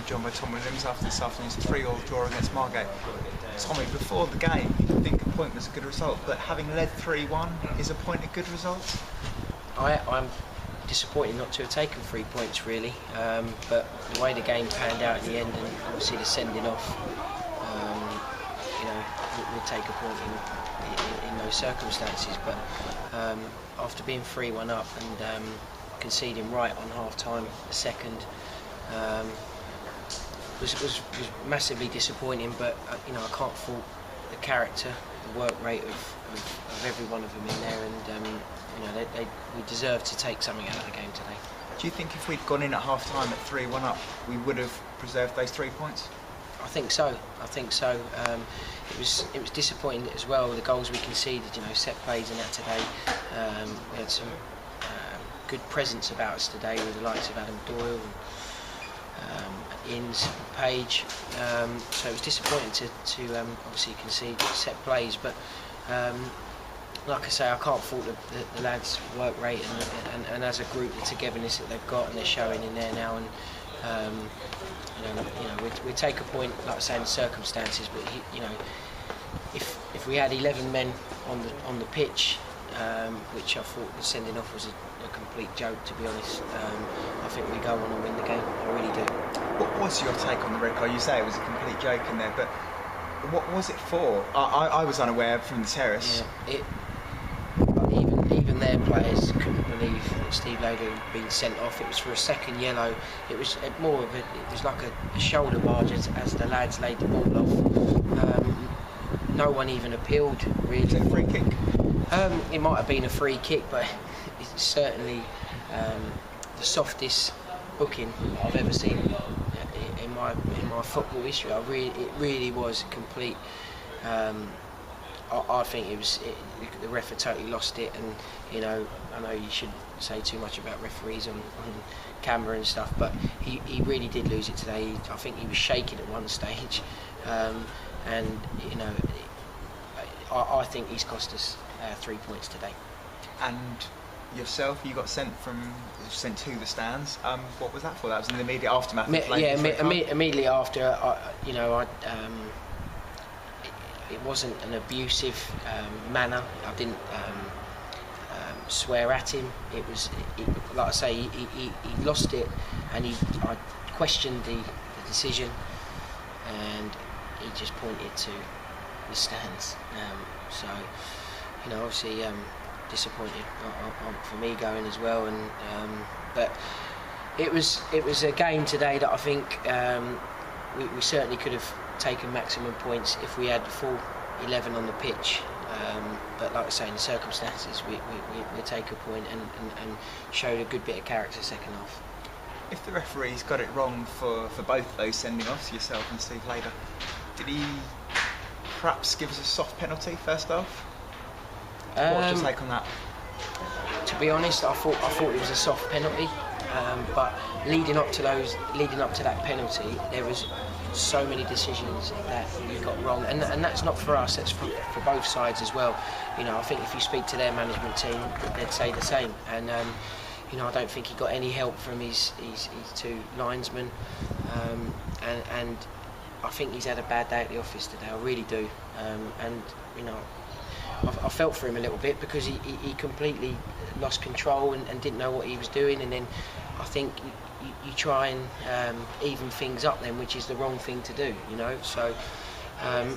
joined by Tom Williams after this afternoon's 3-3 draw against Margate. Tommy, before the game, you didn't think a point was a good result, but having led 3-1, is a point a good result? I'm disappointed not to have taken 3 points, really, but the way the game panned out in the end, and obviously the sending off, we'll take a point in those circumstances. But after being 3-1 up and conceding right on half-time, a second, was massively disappointing. But I can't fault the character, the work rate of every one of them in there, and we deserve to take something out of the game today. Do you think if we'd gone in at half-time at 3-1 up, we would have preserved those 3 points? I think so. It was disappointing as well, the goals we conceded, set plays and that today. We had some good presence about us today with the likes of Adam Doyle and Inns, Page. So it was disappointing to obviously concede set plays, but like I say, I can't fault the lads' work rate and as a group, the togetherness that they've got and they're showing in there now. And we take a point, like I say, in the circumstances. But if we had 11 men on the pitch, which I thought the sending off was a complete joke, to be honest, I think we go on and win the game. I really do. What was your take on the red card? You say it was a complete joke in there, but what was it for? I was unaware from the terrace. Yeah, even their players couldn't believe that Steve Loader had been sent off. It was for a second yellow. It was more of it was like a shoulder barge as the lads laid the ball off. No one even appealed, really. Was it a free kick? It might have been a free kick, but it's certainly the softest booking I've ever seen in my football history. It really was a complete. I think the ref had totally lost it, and I know you shouldn't say too much about referees on camera and stuff, but he really did lose it today. I think he was shaking at one stage, and I think he's cost us 3 points today. And yourself, you got sent to the stands. What was that for? That was in the immediate aftermath. Immediately after. It wasn't an abusive manner. I didn't swear at him. It was, like I say, he lost it, and I questioned the decision, and he just pointed to the stands. So, obviously disappointed for me going as well, and but it was a game today that I think we certainly could have taken maximum points if we had the full 11 on the pitch, but like I say, in the circumstances we take a point and showed a good bit of character second half. If the referees got it wrong for both those sending offs, yourself and Steve Lader, did he perhaps give us a soft penalty first half? What's your take on that? To be honest, I thought it was a soft penalty, but leading up to that penalty, there was so many decisions that we got wrong, and that's not for us, that's for both sides as well. I think if you speak to their management team, they'd say the same, and I don't think he got any help from his two linesmen, and I think he's had a bad day at the office today. I really do, and I felt for him a little bit because he completely lost control and didn't know what he was doing, and then I think you try and even things up then, which is the wrong thing to do, So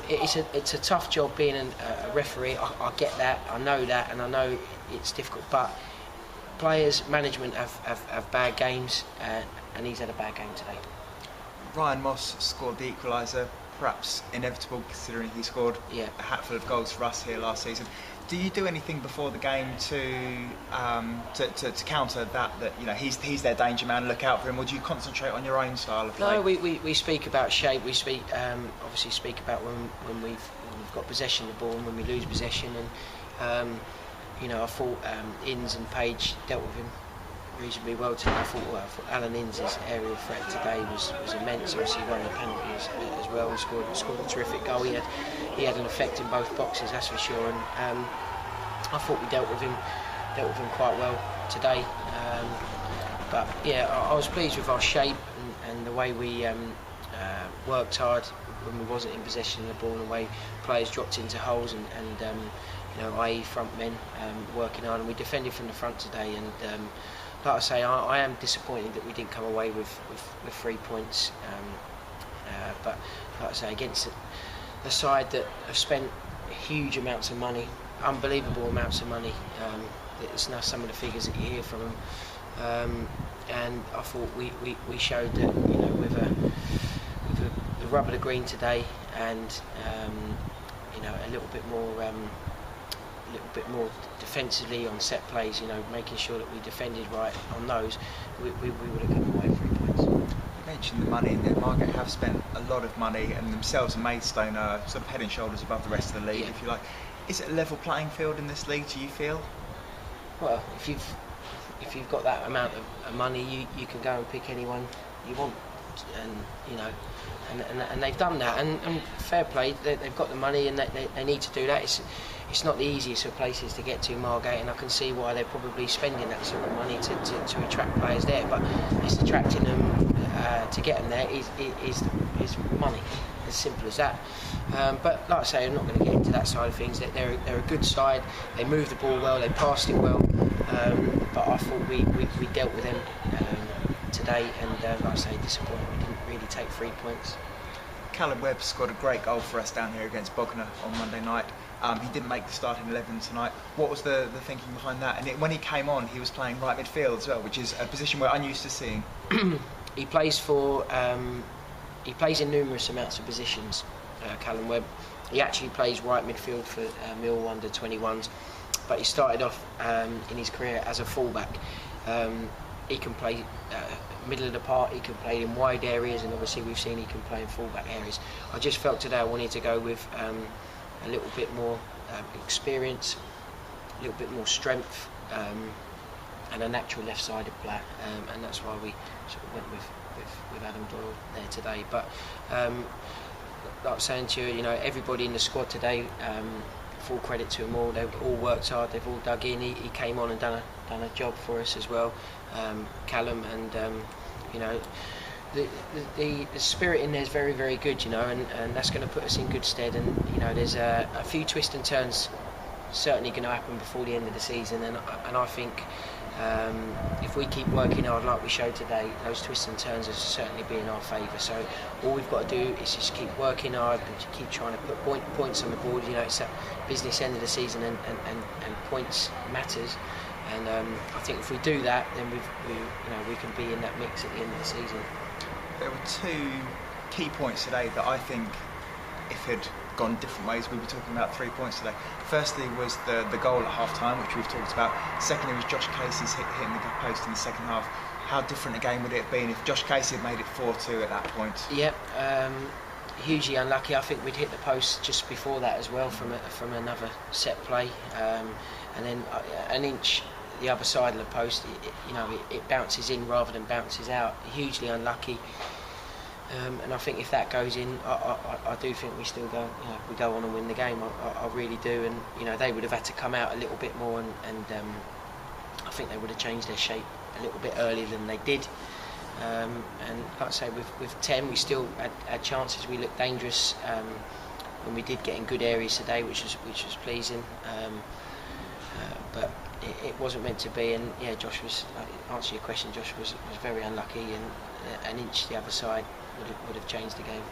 it's a tough job being a referee. I get that, I know that, and I know it's difficult. But players, management have bad games, and he's had a bad game today. Ryan Moss scored the equaliser, perhaps inevitable considering he scored a hatful of goals for us here last season. Do you do anything before the game to counter that he's their danger man, look out for him, or do you concentrate on your own style of play? No, we speak about shape. We speak obviously speak about when we've got possession of the ball and when we lose possession, and I thought Inns and Page dealt with him reasonably well today. I thought Alan Inns' area of threat today was immense. Obviously he won the penalty as well and scored a terrific goal. He had an effect in both boxes, that's for sure, and I thought we dealt with him quite well today. But yeah, I was pleased with our shape and the way we worked hard when we wasn't in possession of the ball, and the way players dropped into holes, and i.e. front men working hard, and we defended from the front today. And like I say, I am disappointed that we didn't come away with 3 points. But like I say, against the side that have spent huge amounts of money, unbelievable amounts of money. It's now some of the figures that you hear from them, and I thought we showed that, with the rub of the green today, and a little bit more defensively on set plays, making sure that we defended right on those, we would have come away 3 points. You mentioned the money, and Margate have spent a lot of money, and themselves and Maidstone are sort of head and shoulders above the rest of the league, if you like. Is it a level playing field in this league, do you feel? Well, if you've got that amount of money, you can go and pick anyone you want, and they've done that, and fair play, they've got the money, and they need to do that. It's not the easiest of places to get to, Margate, and I can see why they're probably spending that sort of money to attract players there, but it's attracting them to get them there is money, as simple as that. But like I say, I'm not going to get into that side of things. They're a good side, they move the ball well, they passed it well, but I thought we dealt with them today, and like I say, disappointed we didn't really take 3 points. Callum Webb scored a great goal for us down here against Bognor on Monday night. He didn't make the starting 11 tonight. What was the thinking behind that? And when he came on, he was playing right midfield as well, which is a position we're unused to seeing. He plays in numerous amounts of positions, Callum Webb. He actually plays right midfield for Mill under 21s, but he started off in his career as a fullback. He can play middle of the park, he can play in wide areas, and obviously we've seen he can play in fullback areas. I just felt today I wanted to go with a little bit more experience, a little bit more strength, and a natural left-sided player, and that's why we sort of went with Adam Doyle there today. But like I was saying to you, everybody in the squad today, full credit to them all. They've all worked hard. They've all dug in. He came on and done a job for us as well, Callum, and the spirit in there is very, very good, and that's going to put us in good stead. And there's a few twists and turns certainly going to happen before the end of the season, and I think if we keep working hard like we showed today, those twists and turns will certainly be in our favour. So all we've got to do is just keep working hard and keep trying to put points on the board. It's that business end of the season, and points matters. And I think if we do that, then we can be in that mix at the end of the season. There were 2 key points today that I think, if it had gone different ways, we'd be talking about 3 points today. Firstly was the goal at half-time, which we've talked about. Secondly was Josh Casey's hitting the post in the second half. How different a game would it have been if Josh Casey had made it 4-2 at that point? Yep, hugely unlucky. I think we'd hit the post just before that as well from another set play, and then an inch the other side of the post, it bounces in rather than bounces out. Hugely unlucky. And I think if that goes in, I do think we still go. We go on and win the game. I really do. And they would have had to come out a little bit more, and I think they would have changed their shape a little bit earlier than they did. And like I say, with 10, we still had chances. We looked dangerous when we did get in good areas today, which was pleasing. But it wasn't meant to be. And yeah, Josh was. To answer your question, Josh was very unlucky, and an inch the other side would have changed the game.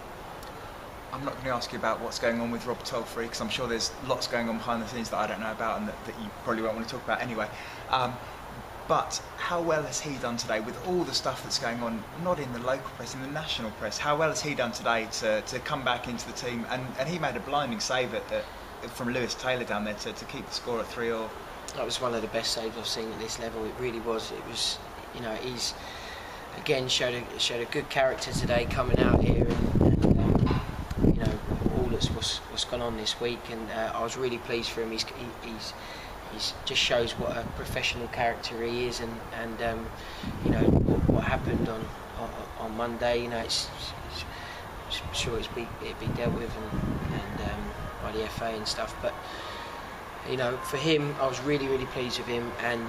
I'm not going to ask you about what's going on with Rob Tolfrey, because I'm sure there's lots going on behind the scenes that I don't know about, and that you probably won't want to talk about anyway. But how well has he done today with all the stuff that's going on, not in the local press, in the national press? How well has he done today to come back into the team? And he made a blinding save from Lewis Taylor down there to keep the score at 3-3. That was one of the best saves I've seen at this level. It really was. It was, he's again showed a good character today coming out here, and all that's what's gone on this week. And I was really pleased for him. He's just shows what a professional character he is, and what happened on Monday. It's sure it'd be dealt with and by the FA and stuff, but for him, I was really, really pleased with him. And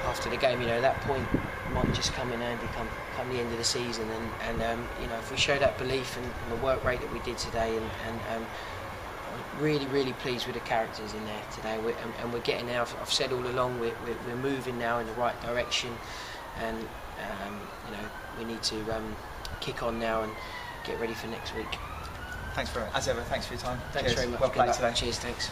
after the game, that point might just come in handy come the end of the season. And you know, if we show that belief and the work rate that we did today, and I'm really pleased with the characters in there today, and we're getting there. I've said all along, we're moving now in the right direction, and you know, we need to kick on now and get ready for next week. Thanks very much. As ever, thanks for your time. Thanks Cheers. very much. Well played today. Cheers, thanks.